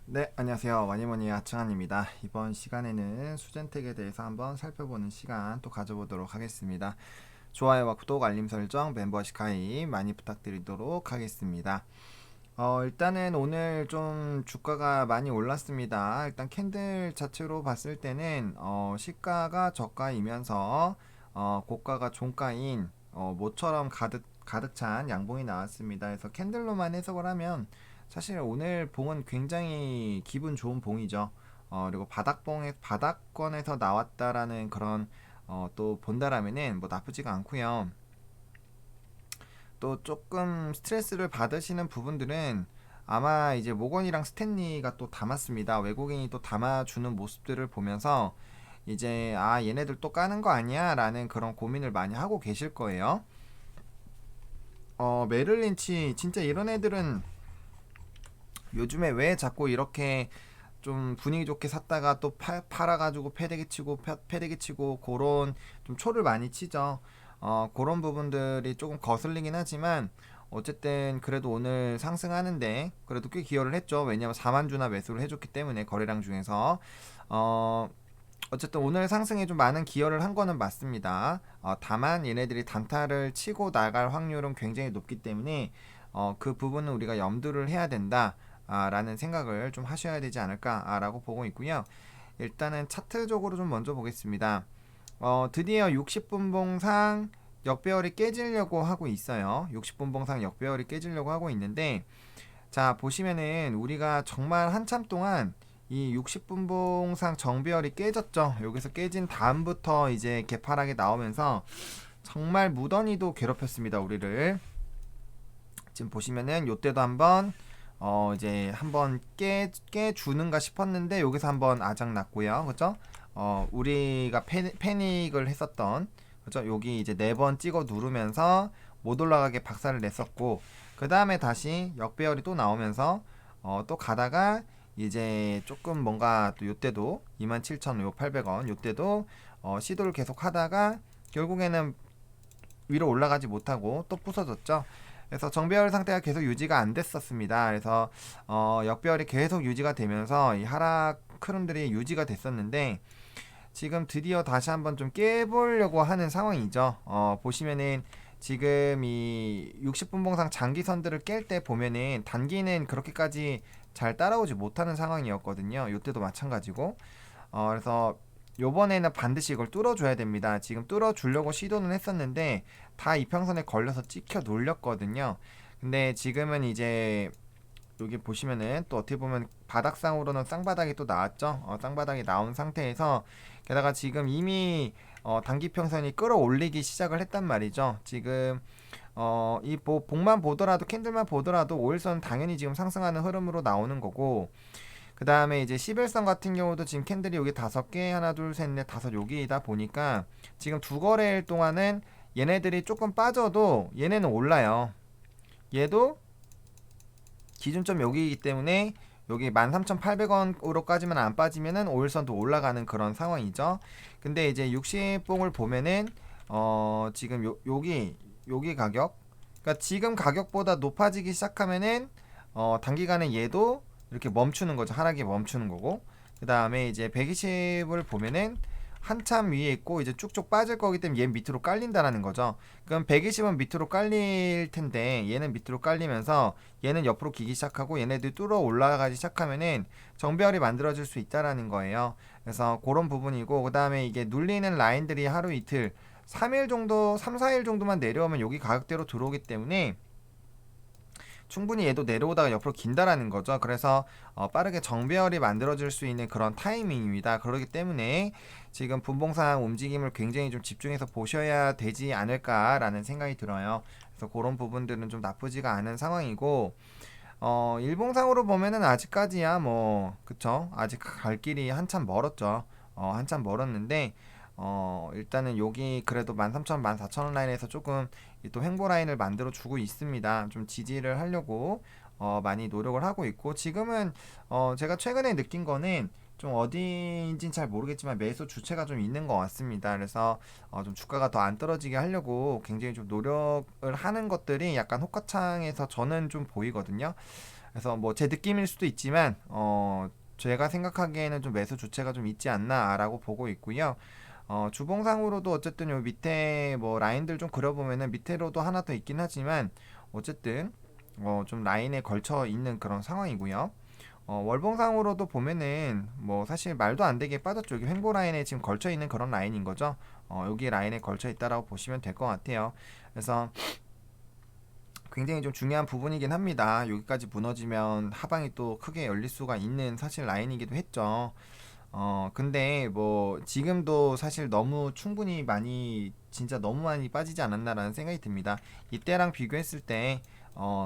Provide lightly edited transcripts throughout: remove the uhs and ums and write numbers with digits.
네, 안녕하세요. 와니머니 아츠한입니다. 이번 시간에는 수젠텍에 대해서 한번 살펴보는 시간 또 가져보도록 하겠습니다. 좋아요와 구독, 알림 설정, 멤버십 가입 많이 부탁드리도록 하겠습니다. 일단은 오늘 좀 주가가 많이 올랐습니다. 일단 캔들 자체로 봤을 때는 시가가 저가이면서 고가가 종가인 모처럼 가득 찬 양봉이 나왔습니다. 그래서 캔들로만 해석을 하면 사실 오늘 봉은 굉장히 기분 좋은 봉이죠. 그리고 바닥권에서 나왔다라는 그런 또 본다라면은 뭐 나쁘지가 않고요. 또 조금 스트레스를 받으시는 부분들은 아마 이제 모건이랑 스탠리가 또 담았습니다. 외국인이 또 담아주는 모습들을 보면서 이제 얘네들 또 까는 거 아니야? 라는 그런 고민을 많이 하고 계실 거예요. 메릴 린치 진짜 이런 애들은 요즘에 왜 자꾸 이렇게 좀 분위기 좋게 샀다가 또 팔아가지고 패대기 치고 그런 좀 초를 많이 치죠. 그런 부분들이 조금 거슬리긴 하지만 어쨌든 그래도 오늘 상승하는데 그래도 꽤 기여를 했죠. 왜냐면 4만 주나 매수를 해줬기 때문에 거래량 중에서 어, 어쨌든 오늘 상승에 좀 많은 기여를 한 거는 맞습니다. 다만 얘네들이 단타를 치고 나갈 확률은 굉장히 높기 때문에 그 부분은 우리가 염두를 해야 된다. 라는 생각을 좀 하셔야 되지 않을까라고 보고 있고요. 일단은 차트적으로 좀 먼저 보겠습니다. 드디어 60분 봉상 역배열이 깨지려고 하고 있어요. 60분 봉상 역배열이 깨지려고 하고 있는데 자 보시면은 우리가 정말 한참 동안 이 60분 봉상 정배열이 깨졌죠. 여기서 깨진 다음부터 이제 개파락이 나오면서 정말 무던히도 괴롭혔습니다. 우리를 지금 보시면은 요때도 한번 이제 한번 깨주는가 싶었는데 여기서 한번 아작 났고요. 그죠? 우리가 패닉을 했었던 그죠? 여기 이제 4번 찍어 누르면서 못 올라가게 박살을 냈었고 그 다음에 다시 역배열이 또 나오면서 또 가다가 이제 조금 뭔가 또 요때도 27,800원 요때도 시도를 계속 하다가 결국에는 위로 올라가지 못하고 또 부서졌죠. 그래서 정배열 상태가 계속 유지가 안 됐었습니다. 그래서 역배열이 계속 유지가 되면서 이 하락 흐름들이 유지가 됐었는데 지금 드디어 다시 한번 좀 깨보려고 하는 상황이죠. 보시면은 지금 이 60분 봉상 장기선들을 깰 때 보면은 단기는 그렇게까지 잘 따라오지 못하는 상황이었거든요. 이때도 마찬가지고. 그래서 요번에는 반드시 이걸 뚫어줘야 됩니다. 지금 뚫어주려고 시도는 했었는데 다 이평선에 걸려서 찍혀 놀렸거든요. 근데 지금은 이제 여기 보시면은 또 어떻게 보면 바닥상으로는 쌍바닥이 또 나왔죠. 쌍바닥이 나온 상태에서 게다가 지금 이미 단기 평선이 끌어올리기 시작을 했단 말이죠. 지금 이 복만 보더라도 캔들만 보더라도 5일선 당연히 지금 상승하는 흐름으로 나오는 거고 그 다음에 이제 11선 같은 경우도 지금 캔들이 여기 5개 하나 둘 셋 넷 다섯 여기이다 보니까 지금 두 거래일 동안은 얘네들이 조금 빠져도 얘네는 올라요. 얘도 기준점 여기이기 때문에 여기 13,800원으로까지만 안 빠지면은 5일선도 올라가는 그런 상황이죠. 근데 이제 60봉을 보면은 지금 여기 가격 그러니까 지금 가격보다 높아지기 시작하면은 단기간에 얘도 이렇게 멈추는 거죠. 하락이 멈추는 거고. 그 다음에 이제 120을 보면은 한참 위에 있고 이제 쭉쭉 빠질 거기 때문에 얘 밑으로 깔린다라는 거죠. 그럼 120은 밑으로 깔릴 텐데 얘는 밑으로 깔리면서 얘는 옆으로 기기 시작하고 얘네들 뚫어 올라가기 시작하면은 정배열이 만들어질 수 있다라는 거예요. 그래서 그런 부분이고 그 다음에 이게 눌리는 라인들이 하루 이틀 3일 정도 3, 4일 정도만 내려오면 여기 가격대로 들어오기 때문에 충분히 얘도 내려오다가 옆으로 긴다라는 거죠. 그래서 빠르게 정배열이 만들어질 수 있는 그런 타이밍입니다. 그렇기 때문에 지금 분봉상 움직임을 굉장히 좀 집중해서 보셔야 되지 않을까라는 생각이 들어요. 그래서 그런 부분들은 좀 나쁘지가 않은 상황이고 일봉상으로 보면은 아직까지야 뭐 그쵸? 아직 갈 길이 한참 멀었죠. 한참 멀었는데 일단은 여기 그래도 13,000, 14,000원 라인에서 조금 또 횡보 라인을 만들어 주고 있습니다. 좀 지지를 하려고 많이 노력을 하고 있고 지금은 제가 최근에 느낀 거는 좀 어디인지는 잘 모르겠지만 매수 주체가 좀 있는 것 같습니다. 그래서 좀 주가가 더 안 떨어지게 하려고 굉장히 좀 노력을 하는 것들이 약간 호가창에서 저는 좀 보이거든요. 그래서 뭐 제 느낌일 수도 있지만 제가 생각하기에는 좀 매수 주체가 좀 있지 않나라고 보고 있고요. 주봉상으로도 어쨌든 요 밑에 뭐 라인들 좀 그려보면은 밑에로도 하나 더 있긴 하지만 어쨌든 좀 라인에 걸쳐 있는 그런 상황이고요. 월봉상으로도 보면은 뭐 사실 말도 안 되게 빠졌죠. 여기 횡보 라인에 지금 걸쳐 있는 그런 라인인 거죠. 여기 라인에 걸쳐 있다라고 보시면 될 것 같아요. 그래서 굉장히 좀 중요한 부분이긴 합니다. 여기까지 무너지면 하방이 또 크게 열릴 수가 있는 사실 라인이기도 했죠. 근데 뭐 지금도 사실 너무 충분히 많이 진짜 너무 많이 빠지지 않았나라는 생각이 듭니다. 이때랑 비교했을 때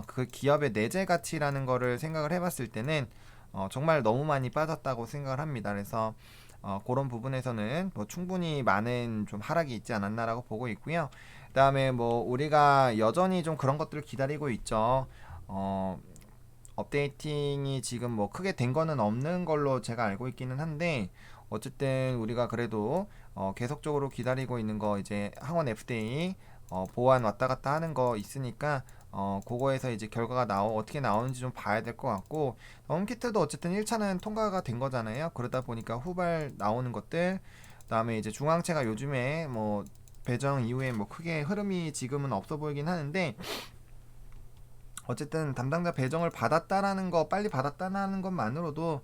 그 기업의 내재 가치라는 거를 생각을 해봤을 때는 정말 너무 많이 빠졌다고 생각을 합니다. 그래서 그런 부분에서는 뭐 충분히 많은 좀 하락이 있지 않았나라고 보고 있고요. 그다음에 뭐 우리가 여전히 좀 그런 것들을 기다리고 있죠. 어, 업데이팅이 지금 뭐 크게 된 거는 없는 걸로 제가 알고 있기는 한데 어쨌든 우리가 그래도 계속적으로 기다리고 있는 거 이제 항원 FDA 보안 왔다 갔다 하는 거 있으니까 그거에서 이제 결과가 어떻게 나오는지 좀 봐야 될 것 같고 홈키트도 어쨌든 1차는 통과가 된 거잖아요. 그러다 보니까 후발 나오는 것들 그다음에 이제 중앙체가 요즘에 뭐 배정 이후에 뭐 크게 흐름이 지금은 없어 보이긴 하는데 어쨌든 담당자 배정을 받았다라는 거 빨리 받았다라는 것만으로도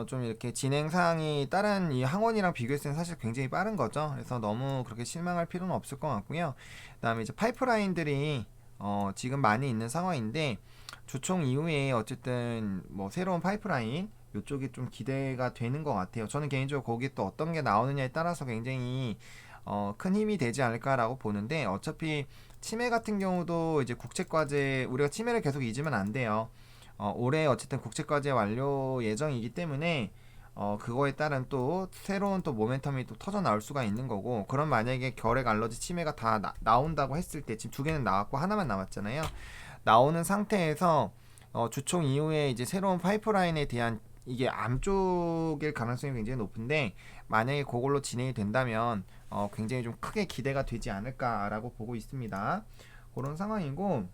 좀 이렇게 진행 사항이 다른 이 항원이랑 비교했을 때 사실 굉장히 빠른 거죠. 그래서 너무 그렇게 실망할 필요는 없을 것 같고요. 그다음에 이제 파이프라인들이 지금 많이 있는 상황인데 조총 이후에 어쨌든 뭐 새로운 파이프라인 이쪽이 좀 기대가 되는 것 같아요. 저는 개인적으로 거기에 또 어떤 게 나오느냐에 따라서 굉장히 큰 힘이 되지 않을까라고 보는데 어차피 치매 같은 경우도 이제 국책과제 우리가 치매를 계속 잊으면 안 돼요. 올해 어쨌든 국책과제 완료 예정이기 때문에 그거에 따른 또 새로운 또 모멘텀이 또 터져 나올 수가 있는 거고 그럼 만약에 결핵 알러지 치매가 다 나온다고 했을 때 지금 두 개는 나왔고 하나만 남았잖아요. 나오는 상태에서 주총 이후에 이제 새로운 파이프라인에 대한 이게 암 쪽일 가능성이 굉장히 높은데 만약에 그걸로 진행이 된다면 굉장히 좀 크게 기대가 되지 않을까라고 보고 있습니다. 그런 상황이고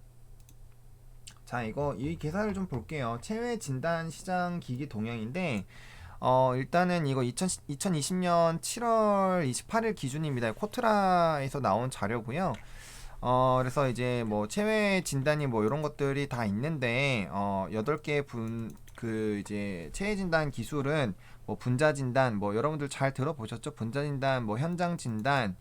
자 이거 이 계산을 좀 볼게요. 체외 진단 시장 기기 동향인데 일단은 이거 2020년 7월 28일 기준입니다. 코트라에서 나온 자료고요. 그래서 이제 뭐 체외 진단이 뭐 이런 것들이 다 있는데 8개 그 이제 체외 진단 기술은 뭐 분자 진단 뭐 여러분들 잘 들어보셨죠? 분자 진단 뭐 현장 진단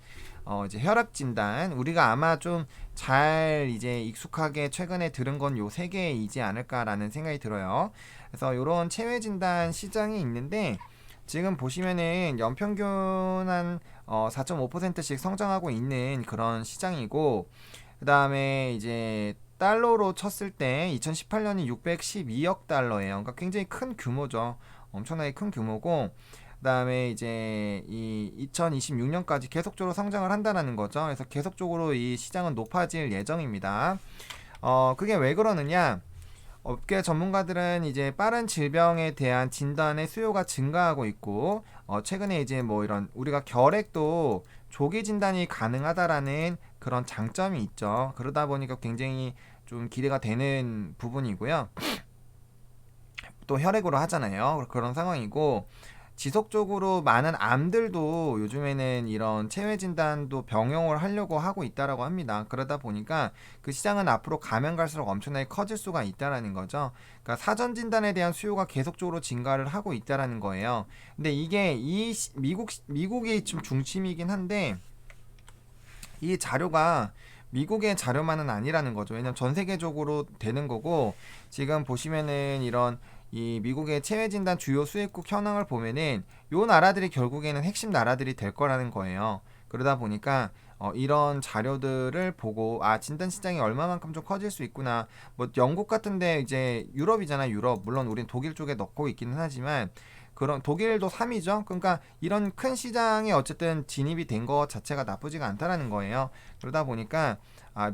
이제 혈압 진단 우리가 아마 좀 잘 이제 익숙하게 최근에 들은 건 요 세 개이지 않을까라는 생각이 들어요. 그래서 요런 체외 진단 시장이 있는데 지금 보시면은 연평균 한 4.5%씩 성장하고 있는 그런 시장이고 그 다음에 이제 달러로 쳤을 때 2018년이 612억 달러예요. 그러니까 굉장히 큰 규모죠. 엄청나게 큰 규모고 그 다음에 이제 이 2026년까지 계속적으로 성장을 한다는 거죠. 그래서 계속적으로 이 시장은 높아질 예정입니다. 그게 왜 그러느냐? 업계 전문가들은 이제 빠른 질병에 대한 진단의 수요가 증가하고 있고 최근에 이제 뭐 이런 우리가 결핵도 조기 진단이 가능하다라는 그런 장점이 있죠. 그러다 보니까 굉장히 좀 기대가 되는 부분이고요. 또 혈액으로 하잖아요. 그런 상황이고 지속적으로 많은 암들도 요즘에는 이런 체외 진단도 병용을 하려고 하고 있다라고 합니다. 그러다 보니까 그 시장은 앞으로 가면 갈수록 엄청나게 커질 수가 있다라는 거죠. 그러니까 사전 진단에 대한 수요가 계속적으로 증가를 하고 있다라는 거예요. 근데 이게 미국이 좀 중심이긴 한데 이 자료가 미국의 자료만은 아니라는 거죠. 왜냐면 전 세계적으로 되는 거고 지금 보시면은 이런 이 미국의 체외 진단 주요 수입국 현황을 보면은 요 나라들이 결국에는 핵심 나라들이 될 거라는 거예요. 그러다 보니까 이런 자료들을 보고 진단 시장이 얼마만큼 좀 커질 수 있구나. 뭐 영국 같은데 이제 유럽이잖아 유럽. 물론 우린 독일 쪽에 넣고 있기는 하지만 그런 독일도 3위죠. 그러니까 이런 큰 시장에 어쨌든 진입이 된 것 자체가 나쁘지가 않다라는 거예요. 그러다 보니까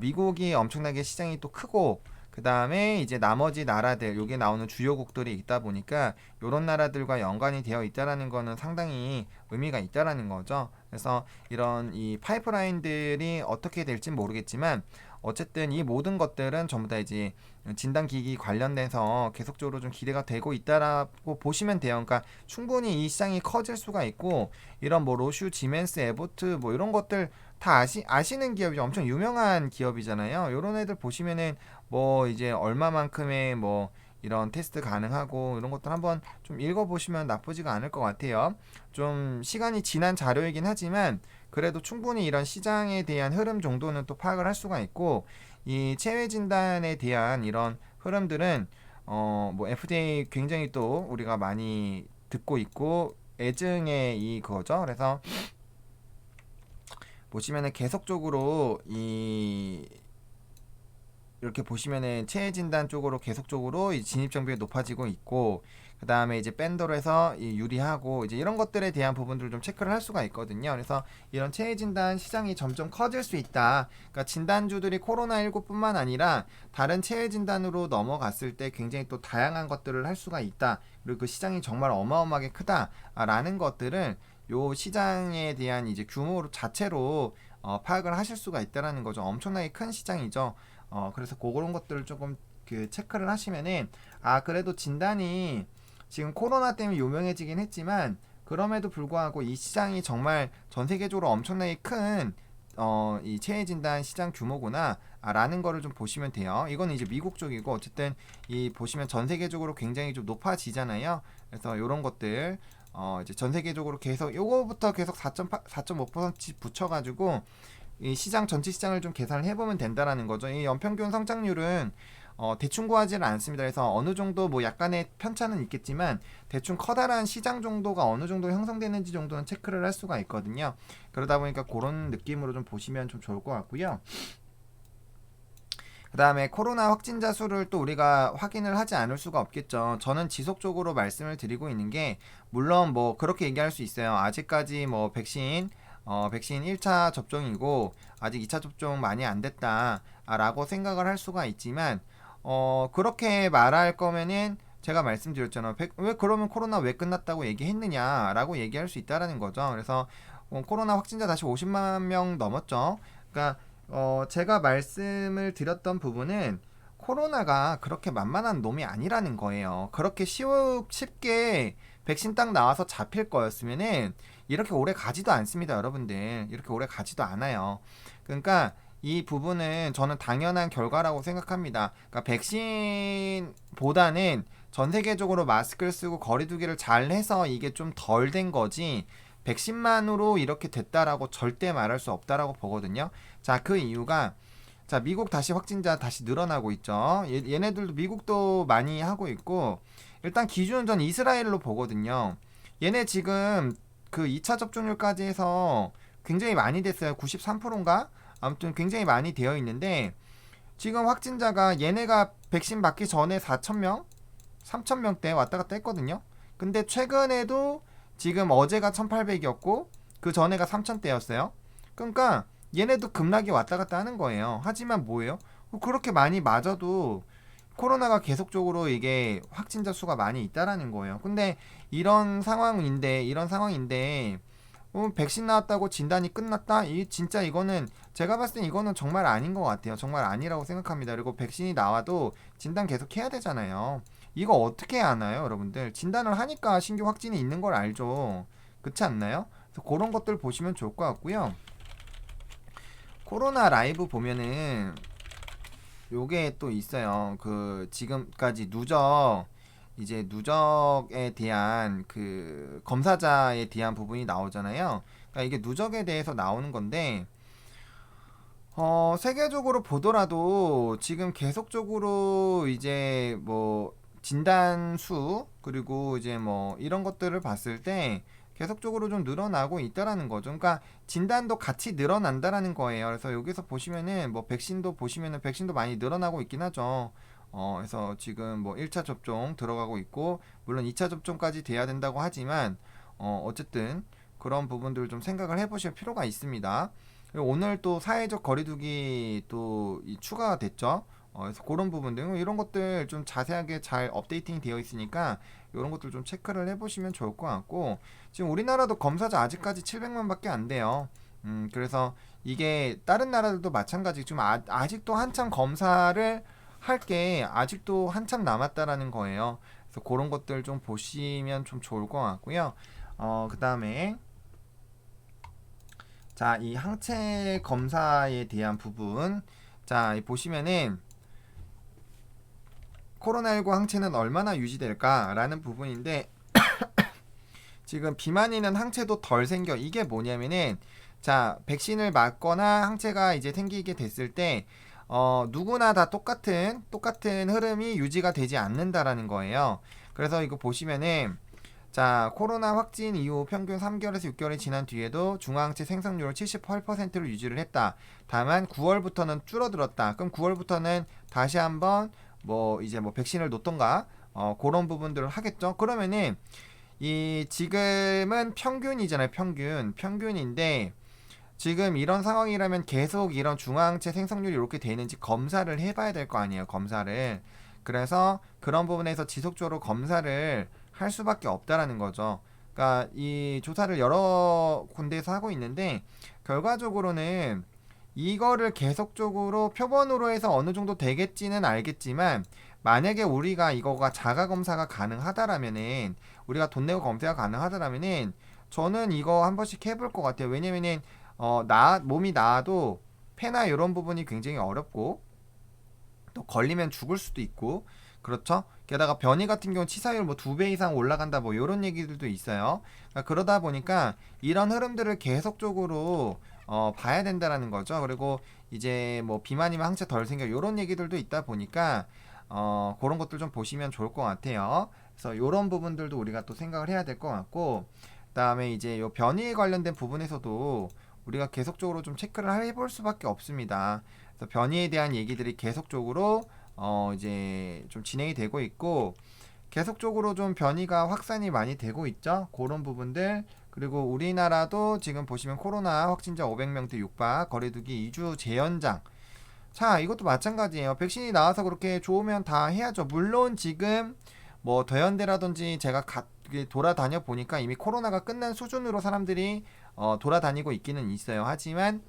미국이 엄청나게 시장이 또 크고 그 다음에 이제 나머지 나라들 여기에 나오는 주요국들이 있다 보니까 이런 나라들과 연관이 되어 있다라는 거는 상당히 의미가 있다라는 거죠. 그래서 이런 이 파이프라인들이 어떻게 될지 모르겠지만 어쨌든 이 모든 것들은 전부 다 이제 진단기기 관련돼서 계속적으로 좀 기대가 되고 있다라고 보시면 돼요. 그러니까 충분히 이 시장이 커질 수가 있고, 이런 뭐 로슈, 지멘스, 에보트 뭐 이런 것들 다 아시는 기업이죠. 엄청 유명한 기업이잖아요. 이런 애들 보시면은 뭐 이제 얼마만큼의 뭐 이런 테스트 가능하고 이런 것들 한번 좀 읽어보시면 나쁘지가 않을 것 같아요. 좀 시간이 지난 자료이긴 하지만 그래도 충분히 이런 시장에 대한 흐름 정도는 또 파악을 할 수가 있고, 이 체외 진단에 대한 이런 흐름들은 뭐 FDA 굉장히 또 우리가 많이 듣고 있고 애증의 이 그거죠. 그래서 보시면은 계속적으로 이 이렇게 보시면은 체외 진단 쪽으로 계속적으로 이 진입 장벽이 높아지고 있고, 그 다음에 이제 밴더로 해서 이 유리하고 이제 이런 것들에 대한 부분들을 좀 체크를 할 수가 있거든요. 그래서 이런 체외 진단 시장이 점점 커질 수 있다. 그러니까 진단주들이 코로나19뿐만 아니라 다른 체외 진단으로 넘어갔을 때 굉장히 또 다양한 것들을 할 수가 있다. 그리고 그 시장이 정말 어마어마하게 크다라는 것들을 요 시장에 대한 이제 규모 자체로 파악을 하실 수가 있다라는 거죠. 엄청나게 큰 시장이죠. 그래서 그런 것들을 조금 그 체크를 하시면은, 아, 그래도 진단이 지금 코로나 때문에 유명해지긴 했지만 그럼에도 불구하고 이 시장이 정말 전 세계적으로 엄청나게 큰 이 체외 진단 시장 규모구나 라는 거를 좀 보시면 돼요. 이거는 이제 미국 쪽이고, 어쨌든 이 보시면 전 세계적으로 굉장히 좀 높아지잖아요. 그래서 이런 것들 이제 전 세계적으로 계속 요거부터 계속 4.5% 붙여가지고 이 시장 전체 시장을 좀 계산을 해보면 된다라는 거죠. 이 연평균 성장률은 대충 구하지는 않습니다. 그래서 어느 정도 뭐 약간의 편차는 있겠지만 대충 커다란 시장 정도가 어느 정도 형성되는지 정도는 체크를 할 수가 있거든요. 그러다 보니까 그런 느낌으로 좀 보시면 좀 좋을 것 같고요. 그 다음에 코로나 확진자 수를 또 우리가 확인을 하지 않을 수가 없겠죠. 저는 지속적으로 말씀을 드리고 있는 게, 물론 뭐 그렇게 얘기할 수 있어요. 아직까지 뭐 백신 1차 접종이고 아직 2차 접종 많이 안 됐다 라고 생각을 할 수가 있지만, 그렇게 말할 거면은 제가 말씀드렸잖아요. 왜 그러면 코로나 왜 끝났다고 얘기했느냐 라고 얘기할 수 있다라는 거죠. 그래서 코로나 확진자 다시 50만 명 넘었죠. 그러니까 제가 말씀을 드렸던 부분은 코로나가 그렇게 만만한 놈이 아니라는 거예요. 그렇게 쉽게 백신 딱 나와서 잡힐 거였으면은 이렇게 오래 가지도 않습니다, 여러분들. 이렇게 오래 가지도 않아요. 그러니까 이 부분은 저는 당연한 결과라고 생각합니다. 그러니까 백신보다는 전 세계적으로 마스크를 쓰고 거리두기를 잘 해서 이게 좀 덜 된 거지, 백신만으로 이렇게 됐다라고 절대 말할 수 없다라고 보거든요. 자, 그 이유가, 자, 미국 다시 확진자 다시 늘어나고 있죠. 얘네들도 미국도 많이 하고 있고, 일단 기준은 전 이스라엘로 보거든요. 얘네 지금 그 2차 접종률까지 해서 굉장히 많이 됐어요. 93%인가? 아무튼 굉장히 많이 되어 있는데, 지금 확진자가 얘네가 백신 맞기 전에 4,000명? 3,000명대 왔다 갔다 했거든요. 근데 최근에도 지금 어제가 1,800이었고 그 전에가 3,000대였어요. 그러니까 얘네도 급락이 왔다 갔다 하는 거예요. 하지만 뭐예요? 그렇게 많이 맞아도 코로나가 계속적으로 이게 확진자 수가 많이 있다라는 거예요. 근데 이런 상황인데 백신 나왔다고 진단이 끝났다? 이 진짜 이거는 제가 봤을 땐 이거는 정말 아닌 것 같아요. 정말 아니라고 생각합니다. 그리고 백신이 나와도 진단 계속 해야 되잖아요. 이거 어떻게 하나요, 여러분들? 진단을 하니까 신규 확진이 있는 걸 알죠. 그렇지 않나요? 그래서 그런 것들 보시면 좋을 것 같고요. 코로나 라이브 보면은 요게 또 있어요. 그 지금까지 누적에 대한 그 검사자에 대한 부분이 나오잖아요. 그러니까 이게 누적에 대해서 나오는 건데, 세계적으로 보더라도 지금 계속적으로 이제 뭐 진단수 그리고 이제 뭐 이런 것들을 봤을 때 계속적으로 좀 늘어나고 있다라는 거죠. 그러니까 진단도 같이 늘어난다라는 거예요. 그래서 여기서 보시면은 뭐 백신도 보시면은 백신도 많이 늘어나고 있긴 하죠. 그래서 지금 뭐 1차 접종 들어가고 있고, 물론 2차 접종까지 돼야 된다고 하지만 어쨌든 그런 부분들을 좀 생각을 해보실 필요가 있습니다. 그리고 오늘 또 사회적 거리두기 또 추가가 됐죠. 그래서 그런 부분들, 이런 것들 좀 자세하게 잘 업데이팅이 되어 있으니까 이런 것들 좀 체크를 해보시면 좋을 것 같고, 지금 우리나라도 검사자 아직까지 700만밖에 안 돼요. 그래서 이게 다른 나라들도 마찬가지. 지금 아직도 한참 검사를 할 게 아직도 한참 남았다라는 거예요. 그래서 그런 것들 좀 보시면 좀 좋을 것 같고요. 그 다음에 자, 이 항체 검사에 대한 부분. 자, 보시면은 코로나19 항체는 얼마나 유지될까라는 부분인데 지금 비만이는 항체도 덜 생겨. 이게 뭐냐면은 자, 백신을 맞거나 항체가 이제 생기게 됐을 때 누구나 다 똑같은 흐름이 유지가 되지 않는다라는 거예요. 그래서 이거 보시면은 자, 코로나 확진 이후 평균 3개월에서 6개월이 지난 뒤에도 중화항체 생성률을 78%로 유지를 했다. 다만 9월부터는 줄어들었다. 그럼 9월부터는 다시 한번 뭐 이제 뭐 백신을 놓던가 그런 부분들을 하겠죠. 그러면은 이 지금은 평균이잖아요. 평균인데 지금 이런 상황이라면 계속 이런 중화항체 생성률이 이렇게 되는지 검사를 해봐야 될 거 아니에요. 검사를. 그래서 그런 부분에서 지속적으로 검사를 할 수밖에 없다라는 거죠. 그러니까 이 조사를 여러 군데에서 하고 있는데 결과적으로는 이거를 계속적으로 표본으로 해서 어느 정도 되겠지는 알겠지만 만약에 우리가 이거가 자가 검사가 가능하다라면은 우리가 돈 내고 검사가 가능하다라면은 저는 이거 한 번씩 해볼 것 같아요. 왜냐면은 몸이 나아도 폐나 이런 부분이 굉장히 어렵고 또 걸리면 죽을 수도 있고 그렇죠. 게다가 변이 같은 경우 치사율 뭐 2배 이상 올라간다 뭐 이런 얘기들도 있어요. 그러니까 그러다 보니까 이런 흐름들을 계속적으로 봐야 된다라는 거죠. 그리고 이제 뭐 비만이면 항체 덜 생겨 이런 얘기들도 있다 보니까 그런 것들 좀 보시면 좋을 것 같아요. 그래서 이런 부분들도 우리가 또 생각을 해야 될 것 같고 그다음에 이제 요 변이에 관련된 부분에서도 우리가 계속적으로 좀 체크를 해볼 수밖에 없습니다. 그래서 변이에 대한 얘기들이 계속적으로 이제 좀 진행이 되고 있고 계속적으로 좀 변이가 확산이 많이 되고 있죠. 그런 부분들 그리고 우리나라도 지금 보시면 코로나 확진자 500명대 육박 거리두기 2주 재연장 자 이것도 마찬가지예요. 백신이 나와서 그렇게 좋으면 다 해야죠. 물론 지금 뭐 더현대라든지 제가 돌아다녀 보니까 이미 코로나가 끝난 수준으로 사람들이 돌아다니고 있기는 있어요. 하지만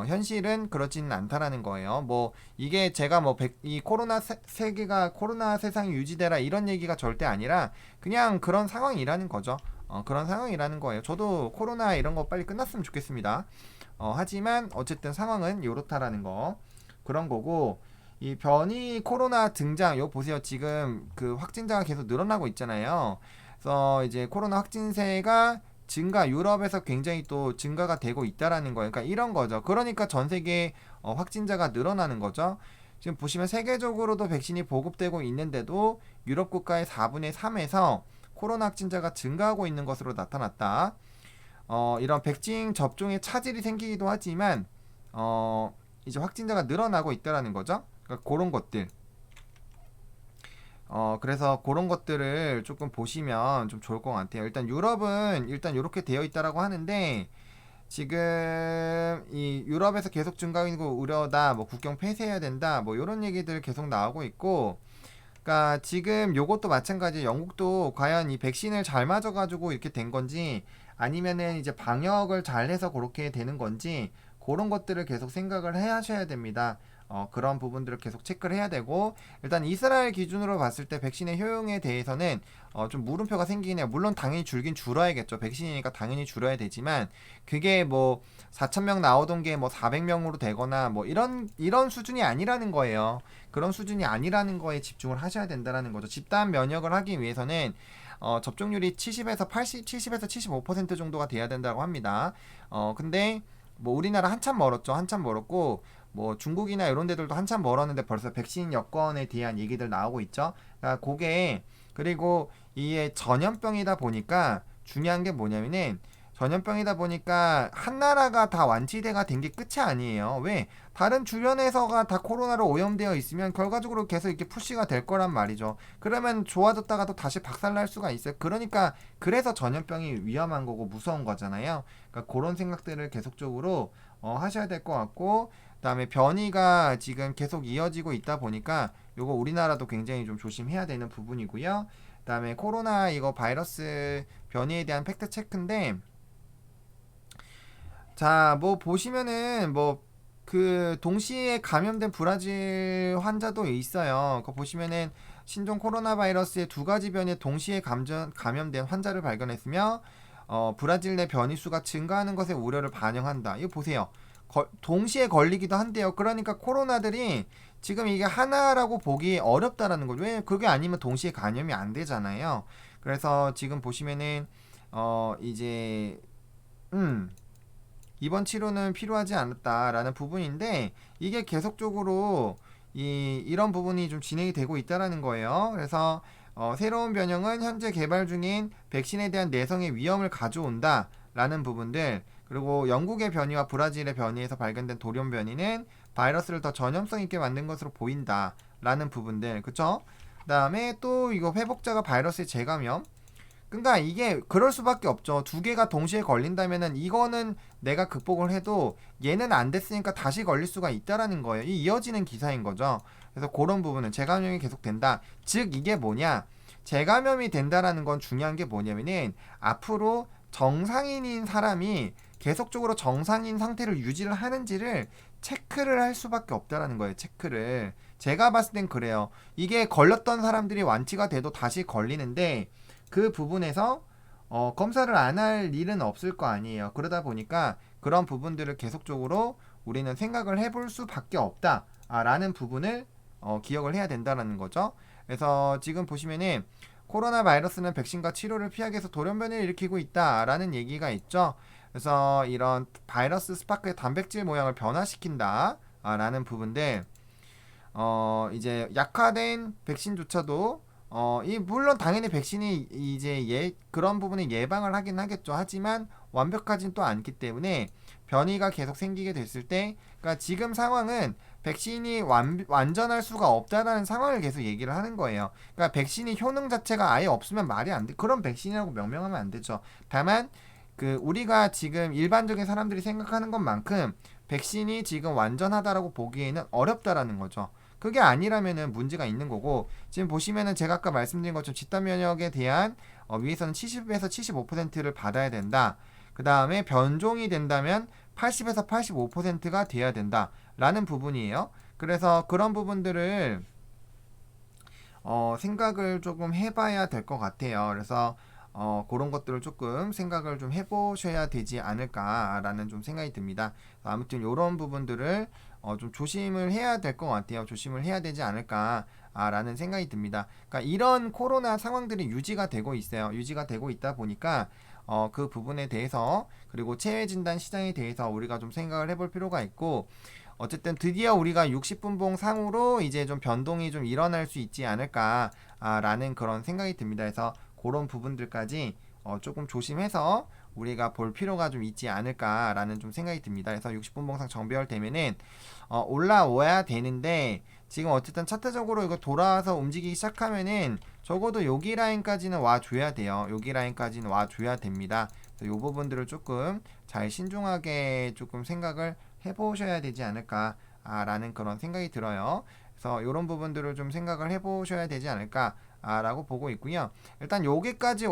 현실은 그렇지는 않다라는 거예요. 뭐 이게 제가 뭐 이 코로나 세계가 코로나 세상이 유지되라 이런 얘기가 절대 아니라 그냥 그런 상황이라는 거죠. 그런 상황이라는 거예요. 저도 코로나 이런 거 빨리 끝났으면 좋겠습니다. 하지만 어쨌든 상황은 이렇다라는 거 그런 거고 이 변이 코로나 등장 요 보세요. 지금 그 확진자가 계속 늘어나고 있잖아요. 그래서 이제 코로나 확진세가 증가 유럽에서 굉장히 또 증가가 되고 있다라는 거예요. 그러니까 이런 거죠. 그러니까 전 세계 확진자가 늘어나는 거죠. 지금 보시면 세계적으로도 백신이 보급되고 있는데도 유럽 국가의 4분의 3에서 코로나 확진자가 증가하고 있는 것으로 나타났다. 이런 백신 접종에 차질이 생기기도 하지만 이제 확진자가 늘어나고 있다라는 거죠. 그러니까 그런 것들. 그래서 그런 것들을 조금 보시면 좀 좋을 것 같아요. 일단 유럽은 일단 이렇게 되어 있다라고 하는데 지금 이 유럽에서 계속 증가하고 우려다, 뭐 국경 폐쇄해야 된다, 뭐 이런 얘기들 계속 나오고 있고, 그러니까 지금 요것도 마찬가지. 영국도 과연 이 백신을 잘 맞아가지고 이렇게 된 건지 아니면은 이제 방역을 잘해서 그렇게 되는 건지 그런 것들을 계속 생각을 해 하셔야 됩니다. 그런 부분들을 계속 체크를 해야 되고 일단 이스라엘 기준으로 봤을 때 백신의 효용에 대해서는 좀 물음표가 생기긴 해요. 물론 당연히 줄긴 줄어야겠죠. 백신이니까 당연히 줄어야 되지만 그게 뭐 4,000명 나오던 게 뭐 400명으로 되거나 뭐 이런 수준이 아니라는 거예요. 그런 수준이 아니라는 거에 집중을 하셔야 된다는 거죠. 집단 면역을 하기 위해서는 접종률이 70에서 80, 70에서 75% 정도가 돼야 된다고 합니다. 근데 뭐 우리나라 한참 멀었죠. 한참 멀었고 뭐 중국이나 이런 데들도 한참 멀었는데 벌써 백신 여건에 대한 얘기들 나오고 있죠. 그러니까 그게 그리고 이게 전염병이다 보니까 중요한 게 뭐냐면은 전염병이다 보니까 한 나라가 다 완치돼가 된 게 끝이 아니에요. 왜? 다른 주변에서가 다 코로나로 오염되어 있으면 결과적으로 계속 이렇게 푸시가 될 거란 말이죠. 그러면 좋아졌다가도 다시 박살날 수가 있어요. 그러니까 그래서 전염병이 위험한 거고 무서운 거잖아요. 그러니까 그런 생각들을 계속적으로 하셔야 될 것 같고 그다음에 변이가 지금 계속 이어지고 있다 보니까 요거 우리나라도 굉장히 좀 조심해야 되는 부분이고요. 그다음에 코로나 이거 바이러스 변이에 대한 팩트 체크인데 자, 뭐 보시면은 뭐 그 동시에 감염된 브라질 환자도 있어요. 그거 보시면은 신종 코로나 바이러스의 두 가지 변이에 동시에 감염된 환자를 발견했으며 브라질 내 변이 수가 증가하는 것에 우려를 반영한다. 이거 보세요. 동시에 걸리기도 한대요. 그러니까 코로나들이 지금 이게 하나라고 보기 어렵다라는 거죠. 왜? 그게 아니면 동시에 감염이 안 되잖아요. 그래서 지금 보시면은 이제 이번 치료는 필요하지 않았다라는 부분인데 이게 계속적으로 이런 부분이 좀 진행이 되고 있다라는 거예요. 그래서 새로운 변형은 현재 개발 중인 백신에 대한 내성의 위험을 가져온다라는 부분들, 그리고 영국의 변이와 브라질의 변이에서 발견된 돌연 변이는 바이러스를 더 전염성 있게 만든 것으로 보인다라는 부분들, 그쵸? 그다음에 또 이거 회복자가 바이러스에 재감염. 그러니까 이게 그럴 수밖에 없죠. 두 개가 동시에 걸린다면은 이거는 내가 극복을 해도 얘는 안 됐으니까 다시 걸릴 수가 있다라는 거예요. 이 이어지는 기사인 거죠. 그래서 그런 부분은 재감염이 계속된다. 즉 이게 뭐냐? 재감염이 된다라는 건 중요한 게 뭐냐면은 앞으로 정상인인 사람이 계속적으로 정상인 상태를 유지를 하는지를 체크를 할 수밖에 없다라는 거예요. 체크를. 제가 봤을 땐 그래요. 이게 걸렸던 사람들이 완치가 돼도 다시 걸리는데 그 부분에서 검사를 안 할 일은 없을 거 아니에요. 그러다 보니까 그런 부분들을 계속적으로 우리는 생각을 해볼 수밖에 없다라는 부분을 기억을 해야 된다는 거죠. 그래서 지금 보시면은 코로나 바이러스는 백신과 치료를 피하기 위해서 돌연변이를 일으키고 있다라는 얘기가 있죠. 그래서 이런 바이러스 스파크의 단백질 모양을 변화시킨다 라는 부분들, 이제 약화된 백신조차도 이 물론 당연히 백신이 이제 그런 부분에 예방을 하긴 하겠죠. 하지만 완벽하진 또 않기 때문에 변이가 계속 생기게 됐을 때, 그러니까 지금 상황은 백신이 완전할 수가 없다라는 상황을 계속 얘기를 하는 거예요. 그러니까 백신이 효능 자체가 아예 없으면 말이 안 돼. 그런 백신이라고 명명하면 안 되죠. 다만 그 우리가 지금 일반적인 사람들이 생각하는 것만큼 백신이 지금 완전하다라고 보기에는 어렵다라는 거죠. 그게 아니라면은 문제가 있는 거고, 지금 보시면은 제가 아까 말씀드린 것처럼 집단 면역에 대한 위에서는 70에서 75%를 받아야 된다. 그 다음에 변종이 된다면 80에서 85%가 돼야 된다 라는 부분이에요. 그래서 그런 부분들을 생각을 조금 해봐야 될 것 같아요. 그래서 그런 것들을 조금 생각을 좀 해보셔야 되지 않을까라는 좀 생각이 듭니다. 아무튼 이런 부분들을 좀 조심을 해야 될 것 같아요. 조심을 해야 되지 않을까라는 생각이 듭니다. 그러니까 이런 코로나 상황들이 유지가 되고 있어요. 유지가 되고 있다 보니까 그 부분에 대해서, 그리고 체외 진단 시장에 대해서 우리가 좀 생각을 해볼 필요가 있고, 어쨌든 드디어 우리가 60분봉 상으로 이제 좀 변동이 좀 일어날 수 있지 않을까라는 그런 생각이 듭니다. 그래서 그런 부분들까지 조금 조심해서 우리가 볼 필요가 좀 있지 않을까라는 좀 생각이 듭니다. 그래서 60분봉상 정배열되면은 올라와야 되는데, 지금 어쨌든 차트적으로 이거 돌아와서 움직이기 시작하면은 적어도 여기 라인까지는 와줘야 돼요. 여기 라인까지는 와줘야 됩니다. 그래서 이 부분들을 조금 잘 신중하게 조금 생각을 해보셔야 되지 않을까라는 그런 생각이 들어요. 그래서 이런 부분들을 좀 생각을 해보셔야 되지 않을까라고 보고 있고요. 일단 여기까지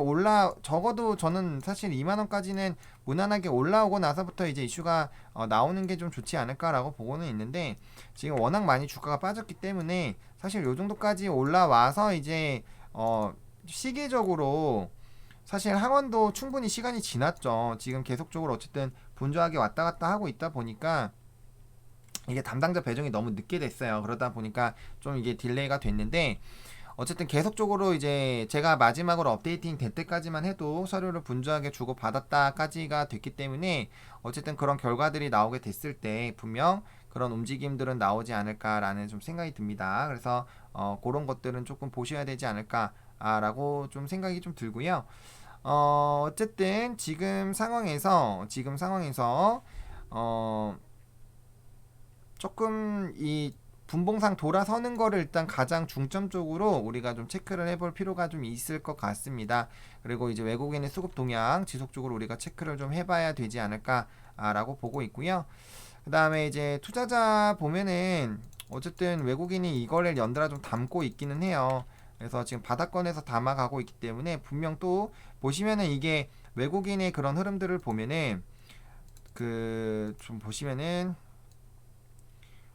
적어도 저는 사실 2만원까지는 무난하게 올라오고 나서부터 이제 이슈가 나오는 게 좀 좋지 않을까라고 보고는 있는데, 지금 워낙 많이 주가가 빠졌기 때문에 사실 요 정도까지 올라와서 이제 시기적으로 사실 항원도 충분히 시간이 지났죠. 지금 계속적으로 어쨌든 분주하게 왔다 갔다 하고 있다 보니까 이게 담당자 배정이 너무 늦게 됐어요. 그러다 보니까 좀 이게 딜레이가 됐는데, 어쨌든 계속적으로 이제 제가 마지막으로 업데이팅 될 때까지만 해도 서류를 분주하게 주고 받았다까지가 됐기 때문에 어쨌든 그런 결과들이 나오게 됐을 때 분명 그런 움직임들은 나오지 않을까라는 좀 생각이 듭니다. 그래서 그런 것들은 조금 보셔야 되지 않을까라고 좀 생각이 좀 들고요. 어쨌든 지금 상황에서 조금 이 분봉상 돌아서는 거를 일단 가장 중점적으로 우리가 좀 체크를 해볼 필요가 좀 있을 것 같습니다. 그리고 이제 외국인의 수급 동향 지속적으로 우리가 체크를 좀 해봐야 되지 않을까라고 보고 있고요. 그 다음에 이제 투자자 보면은 어쨌든 외국인이 이거를 연달아 좀 담고 있기는 해요. 그래서 지금 바닥권에서 담아가고 있기 때문에 분명 또 보시면은 이게 외국인의 그런 흐름들을 보면은 좀 보시면은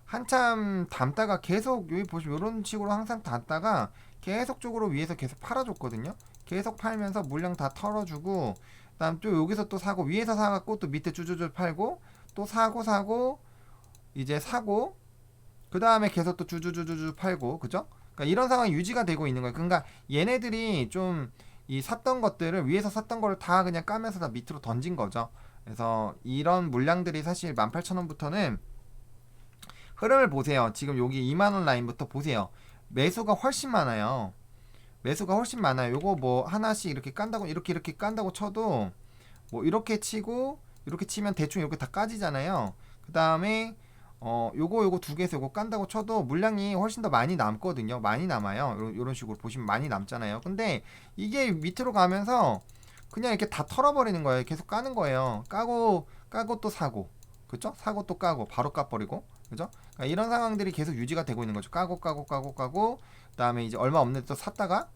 한참 담다가 계속 여기 보시면 이런 식으로 항상 담다가 계속적으로 위에서 계속 팔아줬거든요. 계속 팔면서 물량 다 털어주고 그다음 또 여기서 또 사고 위에서 사갖고 또 밑에 쭈쭈쭈 팔고 또 사고 이제 사고 그 다음에 계속 또 주주주주주 팔고 그죠? 그러니까 이런 상황이 유지가 되고 있는 거예요. 그러니까 얘네들이 좀 이 샀던 것들을 위에서 샀던 거를 다 그냥 까면서 다 밑으로 던진 거죠. 그래서 이런 물량들이 사실 18,000원부터는 흐름을 보세요. 지금 여기 2만원 라인부터 보세요. 매수가 훨씬 많아요. 매수가 훨씬 많아요. 요거 뭐 하나씩 이렇게 깐다고 이렇게 깐다고 쳐도 뭐 이렇게 치고 이렇게 치면 대충 이렇게 다 까지잖아요. 그 다음에 요거 두 개에서 요거 깐다고 쳐도 물량이 훨씬 더 많이 남거든요. 많이 남아요. 요런 식으로 보시면 많이 남잖아요. 근데 이게 밑으로 가면서 그냥 이렇게 다 털어버리는 거예요. 계속 까는 거예요. 까고 또 사고. 그쵸? 사고 또 까고 바로 까버리고. 그죠? 그러니까 이런 상황들이 계속 유지가 되고 있는 거죠. 까고 그다음에 이제 얼마 없는데 또 샀다가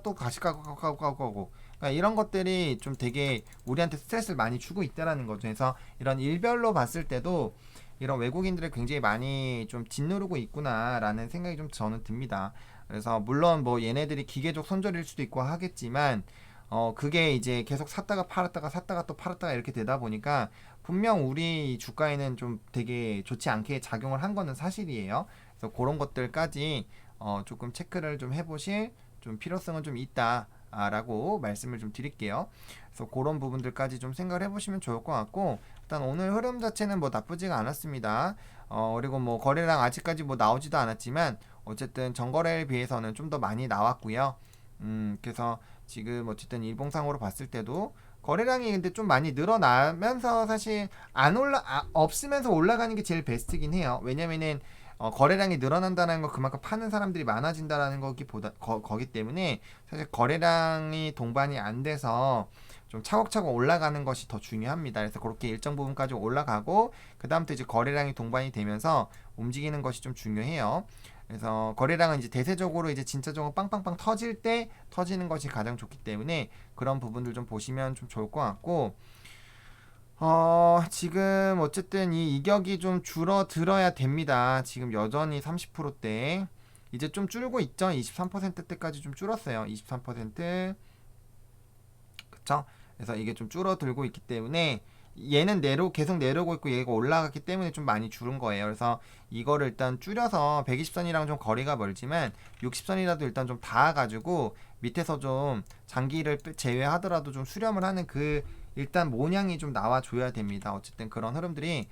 또 다시 까고 그러니까 이런 것들이 좀 되게 우리한테 스트레스를 많이 주고 있다라는 거죠. 그래서 이런 일별로 봤을 때도 이런 외국인들을 굉장히 많이 좀 짓누르고 있구나라는 생각이 좀 저는 듭니다. 그래서 물론 뭐 얘네들이 기계적 손절일 수도 있고 하겠지만 그게 이제 계속 샀다가 또 팔았다가 이렇게 되다 보니까 분명 우리 주가에는 좀 되게 좋지 않게 작용을 한 거는 사실이에요. 그래서 그런 것들까지 조금 체크를 좀 해보실 좀 필요성은 좀 있다라고 말씀을 좀 드릴게요. 그래서 그런 부분들까지 좀 생각을 해보시면 좋을 것 같고 일단 오늘 흐름 자체는 뭐 나쁘지가 않았습니다. 그리고 뭐 거래량 아직까지 뭐 나오지도 않았지만 어쨌든 전거래에 비해서는 좀 더 많이 나왔고요. 그래서 지금 어쨌든 일봉상으로 봤을 때도 거래량이 근데 좀 많이 늘어나면서 사실 없으면서 올라가는 게 제일 베스트긴 해요. 왜냐면은 거래량이 늘어난다는 거 그만큼 파는 사람들이 많아진다라는 거기 때문에 사실 거래량이 동반이 안 돼서 좀 차곡차곡 올라가는 것이 더 중요합니다. 그래서 그렇게 일정 부분까지 올라가고 그 다음부터 이제 거래량이 동반이 되면서 움직이는 것이 좀 중요해요. 그래서 거래량은 이제 대세적으로 이제 진짜적으로 빵빵빵 터질 때 터지는 것이 가장 좋기 때문에 그런 부분들 좀 보시면 좀 좋을 것 같고 지금 어쨌든 이 이격이 좀 줄어들어야 됩니다. 지금 여전히 30%대 이제 좀 줄고 있죠. 23%대까지 좀 줄었어요. 23% 그쵸? 그래서 이게 좀 줄어들고 있기 때문에 얘는 계속 내려오고 있고 얘가 올라갔기 때문에 좀 많이 줄은 거예요. 그래서 이거를 일단 줄여서 120선이랑 좀 거리가 멀지만 60선이라도 일단 좀 닿아가지고 밑에서 좀 장기를 제외하더라도 좀 수렴을 하는 일단 모양이 좀 나와줘야 됩니다. 어쨌든 그런 흐름들이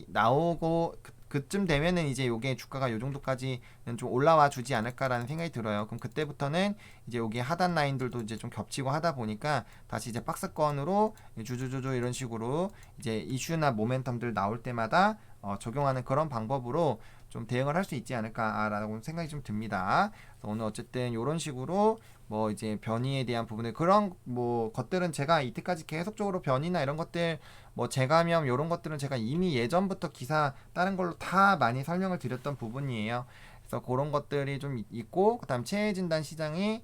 나오고 그쯤 되면은 이제 요게 주가가 요 정도까지는 좀 올라와 주지 않을까라는 생각이 들어요. 그럼 그때부터는 이제 여기 하단 라인들도 이제 좀 겹치고 하다 보니까 다시 이제 박스권으로 주주주주 이런 식으로 이제 이슈나 모멘텀들 나올 때마다 적용하는 그런 방법으로 좀 대응을 할 수 있지 않을까라고 생각이 좀 듭니다. 오늘 어쨌든 이런 식으로 뭐 이제 변이에 대한 부분들 그런 뭐 것들은 제가 이때까지 계속적으로 변이나 이런 것들 뭐 재감염 이런 것들은 제가 이미 예전부터 기사 다른 걸로 다 많이 설명을 드렸던 부분이에요. 그래서 그런 것들이 좀 있고 그다음 체해 진단 시장이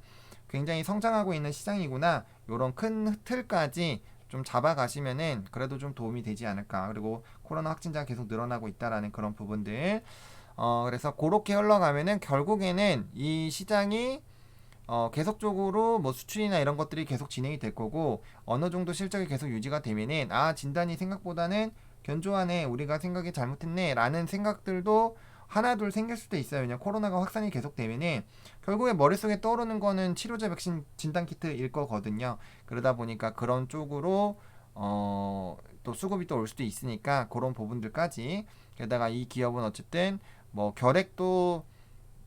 굉장히 성장하고 있는 시장이구나 이런 큰 틀까지 좀 잡아가시면은 그래도 좀 도움이 되지 않을까. 그리고 코로나 확진자가 계속 늘어나고 있다라는 그런 부분들. 그래서 그렇게 흘러가면은 결국에는 이 시장이 계속적으로 뭐 수출이나 이런 것들이 계속 진행이 될 거고 어느 정도 실적이 계속 유지가 되면은 진단이 생각보다는 견조하네 우리가 생각이 잘못했네 라는 생각들도 하나둘 생길 수도 있어요. 그냥 코로나가 확산이 계속되면은 결국에 머릿속에 떠오르는 거는 치료제 백신 진단키트일 거거든요. 그러다 보니까 그런 쪽으로 또 수급이 또 올 수도 있으니까 그런 부분들까지 게다가 이 기업은 어쨌든 뭐 결핵도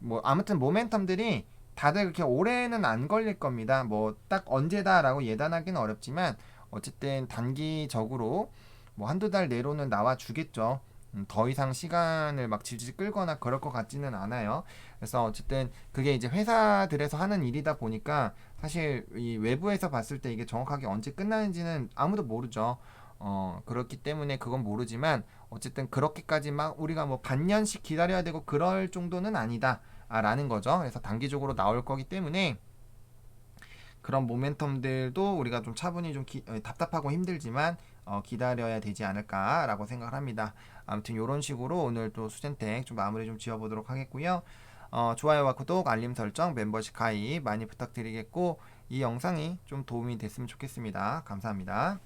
뭐 아무튼 모멘텀들이 다들 그렇게 오래는 안 걸릴 겁니다. 뭐 딱 언제다라고 예단하기는 어렵지만 어쨌든 단기적으로 뭐 한두 달 내로는 나와 주겠죠. 더 이상 시간을 막 질질 끌거나 그럴 것 같지는 않아요. 그래서 어쨌든 그게 이제 회사들에서 하는 일이다 보니까 사실 이 외부에서 봤을 때 이게 정확하게 언제 끝나는지는 아무도 모르죠. 그렇기 때문에 그건 모르지만 어쨌든 그렇게까지 막 우리가 뭐 반년씩 기다려야 되고 그럴 정도는 아니다. 라는 거죠. 그래서 단기적으로 나올 거기 때문에 그런 모멘텀들도 우리가 좀 차분히 좀 답답하고 힘들지만 기다려야 되지 않을까라고 생각을 합니다. 아무튼 이런 식으로 오늘 또 수젠텍 좀 마무리 좀 지어보도록 하겠고요. 좋아요와 구독, 알림 설정, 멤버십 가입 많이 부탁드리겠고 이 영상이 좀 도움이 됐으면 좋겠습니다. 감사합니다.